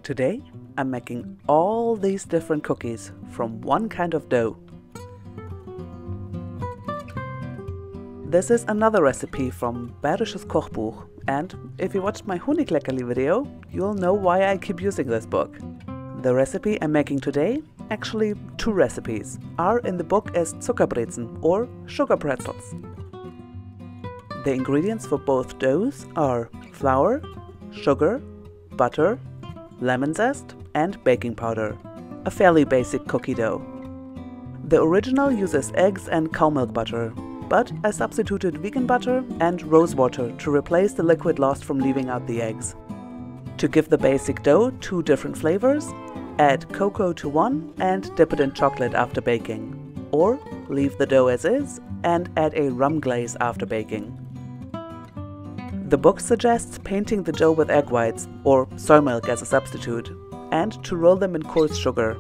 Today, I'm making all these different cookies from one kind of dough. This is another recipe from Bayerisches Kochbuch, and if you watched my Honigleckerli video, you'll know why I keep using this book. The recipe I'm making today, actually two recipes, are in the book as Zuckerbrezen or sugar pretzels. The ingredients for both doughs are flour, sugar, butter, lemon zest and baking powder, a fairly basic cookie dough. The original uses eggs and cow milk butter, but I substituted vegan butter and rose water to replace the liquid lost from leaving out the eggs. To give the basic dough two different flavors, add cocoa to one and dip it in chocolate after baking, or leave the dough as is and add a rum glaze after baking. The book suggests painting the dough with egg whites or soy milk as a substitute, and to roll them in coarse sugar.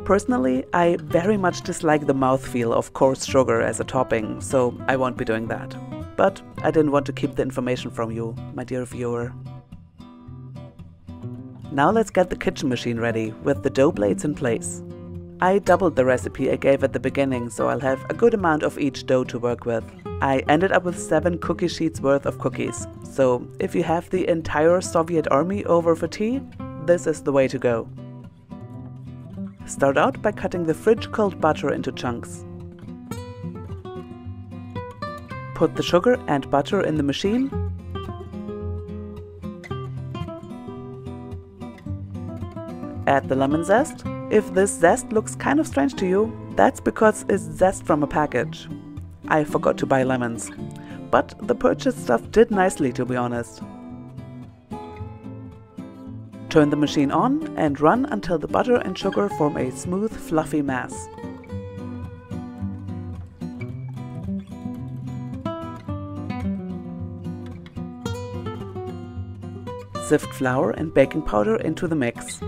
Personally, I very much dislike the mouthfeel of coarse sugar as a topping, so I won't be doing that. But I didn't want to keep the information from you, my dear viewer. Now let's get the kitchen machine ready with the dough blades in place. I doubled the recipe I gave at the beginning, so I'll have a good amount of each dough to work with. I ended up with 7 cookie sheets worth of cookies, so if you have the entire Soviet army over for tea, this is the way to go. Start out by cutting the fridge-cooled butter into chunks. Put the sugar and butter in the machine. Add the lemon zest. If this zest looks kind of strange to you, that's because it's zest from a package. I forgot to buy lemons, but the purchased stuff did nicely, to be honest. Turn the machine on and run until the butter and sugar form a smooth, fluffy mass. Sift flour and baking powder into the mix.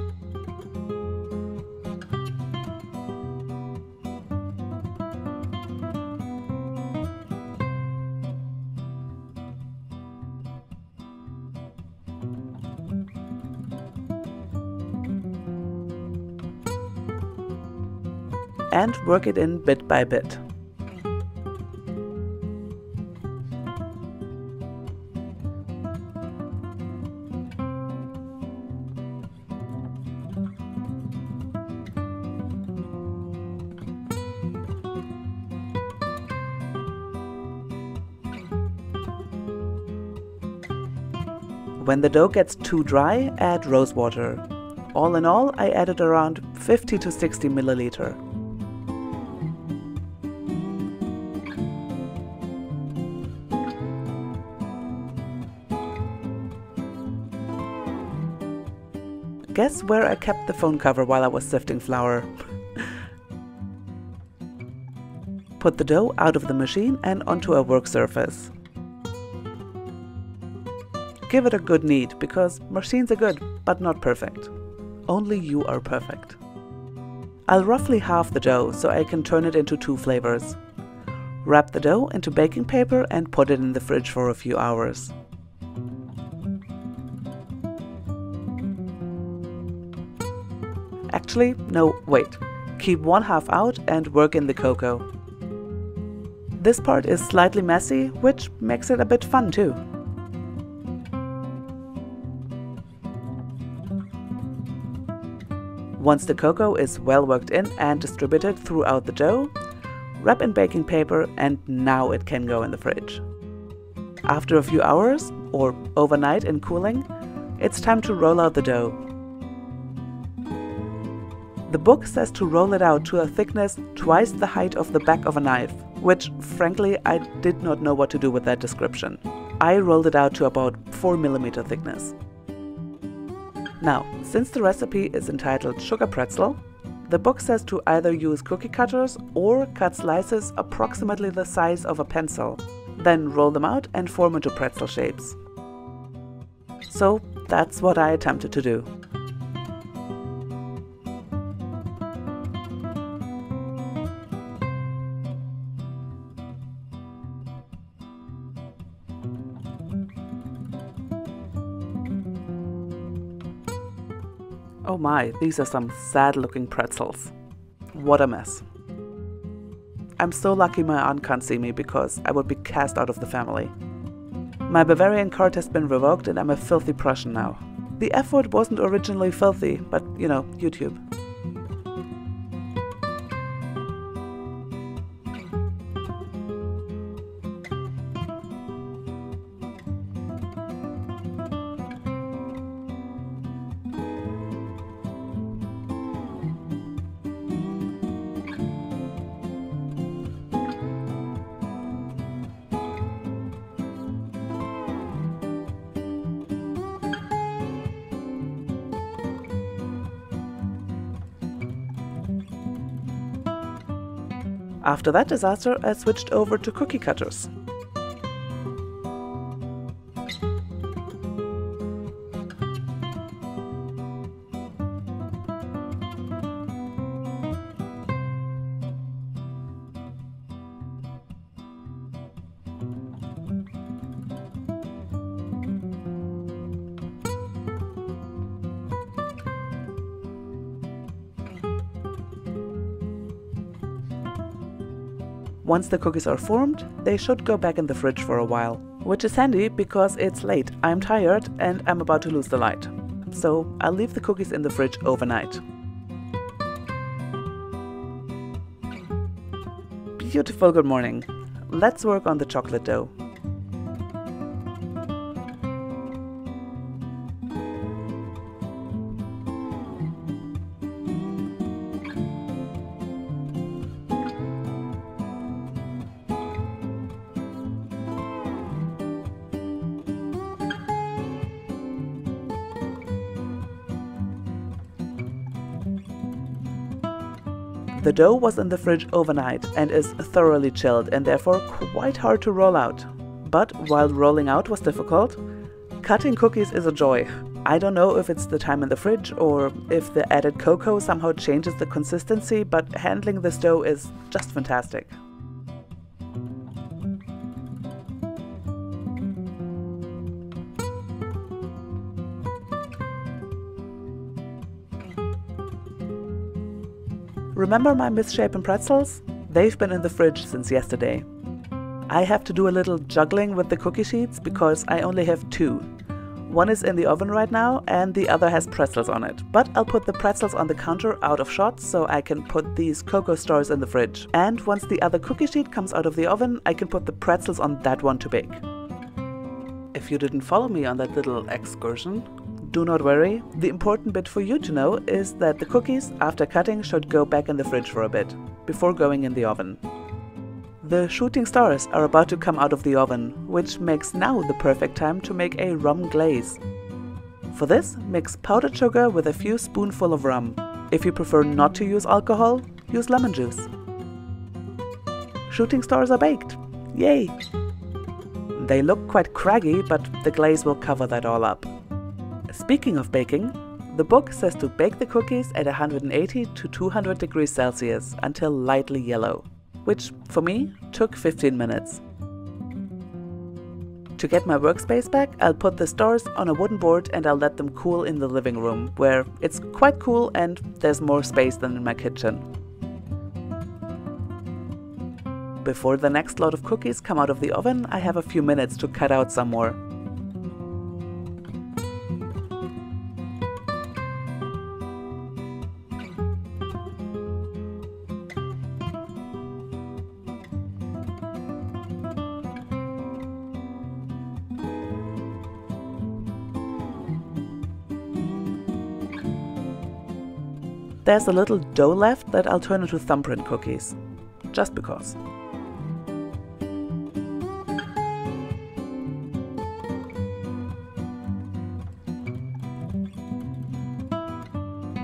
And work it in bit by bit. When the dough gets too dry, add rose water. All in all, I added around 50 to 60 milliliter. Guess where I kept the phone cover while I was sifting flour? Put the dough out of the machine and onto a work surface. Give it a good knead, because machines are good, but not perfect. Only you are perfect. I'll roughly halve the dough so I can turn it into 2 flavors. Wrap the dough into baking paper and put it in the fridge for a few hours. Actually, no, wait. Keep one half out and work in the cocoa. This part is slightly messy, which makes it a bit fun too. Once the cocoa is well worked in and distributed throughout the dough, wrap in baking paper and now it can go in the fridge. After a few hours, or overnight in cooling, it's time to roll out the dough. The book says to roll it out to a thickness twice the height of the back of a knife, which frankly I did not know what to do with that description. I rolled it out to about 4 mm thickness. Now, since the recipe is entitled Sugar Pretzel, the book says to either use cookie cutters or cut slices approximately the size of a pencil, then roll them out and form into pretzel shapes. So that's what I attempted to do. Oh my, these are some sad-looking pretzels. What a mess. I'm so lucky my aunt can't see me because I would be cast out of the family. My Bavarian card has been revoked and I'm a filthy Prussian now. The F word wasn't originally filthy, but you know, YouTube. After that disaster, I switched over to cookie cutters. Once the cookies are formed, they should go back in the fridge for a while. Which is handy because it's late, I'm tired and I'm about to lose the light. So I'll leave the cookies in the fridge overnight. Beautiful good morning. Let's work on the chocolate dough. The dough was in the fridge overnight and is thoroughly chilled and therefore quite hard to roll out. But while rolling out was difficult, cutting cookies is a joy. I don't know if it's the time in the fridge or if the added cocoa somehow changes the consistency, but handling this dough is just fantastic. Remember my misshapen pretzels? They've been in the fridge since yesterday. I have to do a little juggling with the cookie sheets because I only have two. One is in the oven right now and the other has pretzels on it. But I'll put the pretzels on the counter out of shot so I can put these cocoa stars in the fridge. And once the other cookie sheet comes out of the oven, I can put the pretzels on that one to bake. If you didn't follow me on that little excursion, do not worry. The important bit for you to know is that the cookies, after cutting, should go back in the fridge for a bit, before going in the oven. The shooting stars are about to come out of the oven, which makes now the perfect time to make a rum glaze. For this, mix powdered sugar with a few spoonfuls of rum. If you prefer not to use alcohol, use lemon juice. Shooting stars are baked! Yay! They look quite craggy, but the glaze will cover that all up. Speaking of baking, the book says to bake the cookies at 180 to 200 degrees Celsius until lightly yellow, which for me took 15 minutes. To get my workspace back, I'll put the stars on a wooden board and I'll let them cool in the living room, where it's quite cool and there's more space than in my kitchen. Before the next load of cookies come out of the oven, I have a few minutes to cut out some more. There's a little dough left that I'll turn into thumbprint cookies, just because.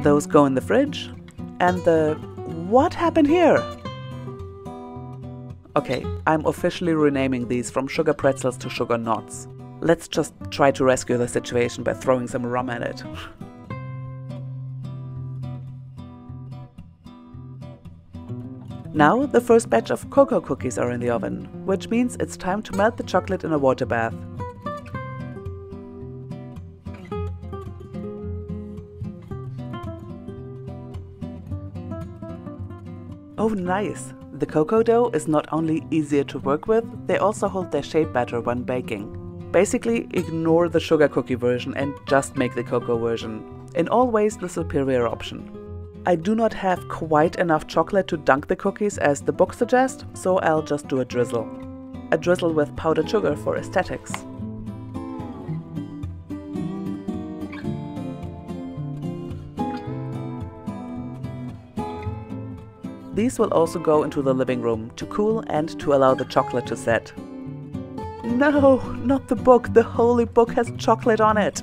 Those go in the fridge, and what happened here? Okay, I'm officially renaming these from sugar pretzels to sugar knots. Let's just try to rescue the situation by throwing some rum at it. Now the first batch of cocoa cookies are in the oven, which means it's time to melt the chocolate in a water bath. Oh nice! The cocoa dough is not only easier to work with, they also hold their shape better when baking. Basically, ignore the sugar cookie version and just make the cocoa version. In all ways, the superior option. I do not have quite enough chocolate to dunk the cookies as the book suggests, so I'll just do a drizzle. A drizzle with powdered sugar for aesthetics. These will also go into the living room to cool and to allow the chocolate to set. No, not the book! The holy book has chocolate on it!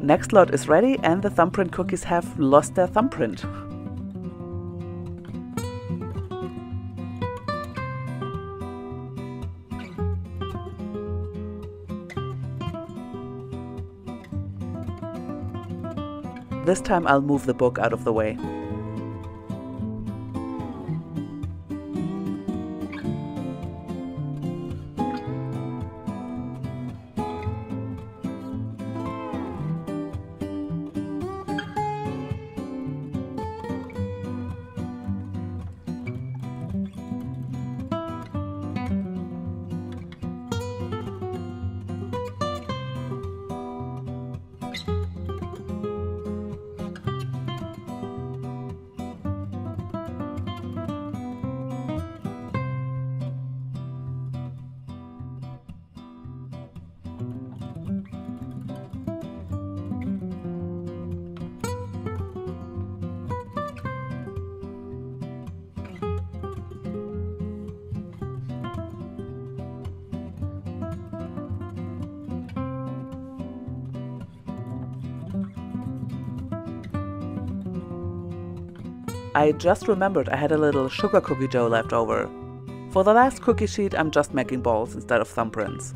Next lot is ready and the thumbprint cookies have lost their thumbprint. This time I'll move the book out of the way. I just remembered I had a little sugar cookie dough left over. For the last cookie sheet I'm just making balls instead of thumbprints.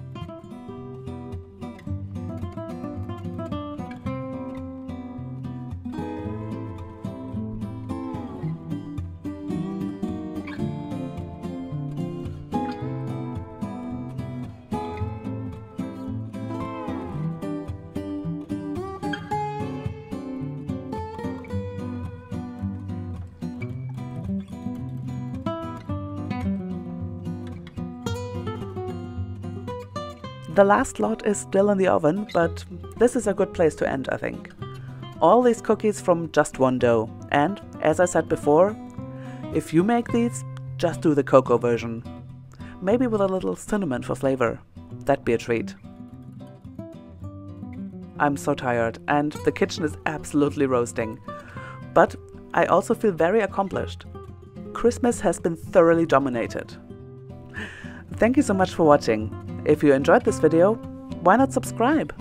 The last lot is still in the oven, but this is a good place to end, I think. All these cookies from just one dough, and as I said before, if you make these, just do the cocoa version. Maybe with a little cinnamon for flavor. That'd be a treat. I'm so tired, and the kitchen is absolutely roasting. But I also feel very accomplished. Christmas has been thoroughly dominated. Thank you so much for watching. If you enjoyed this video, why not subscribe?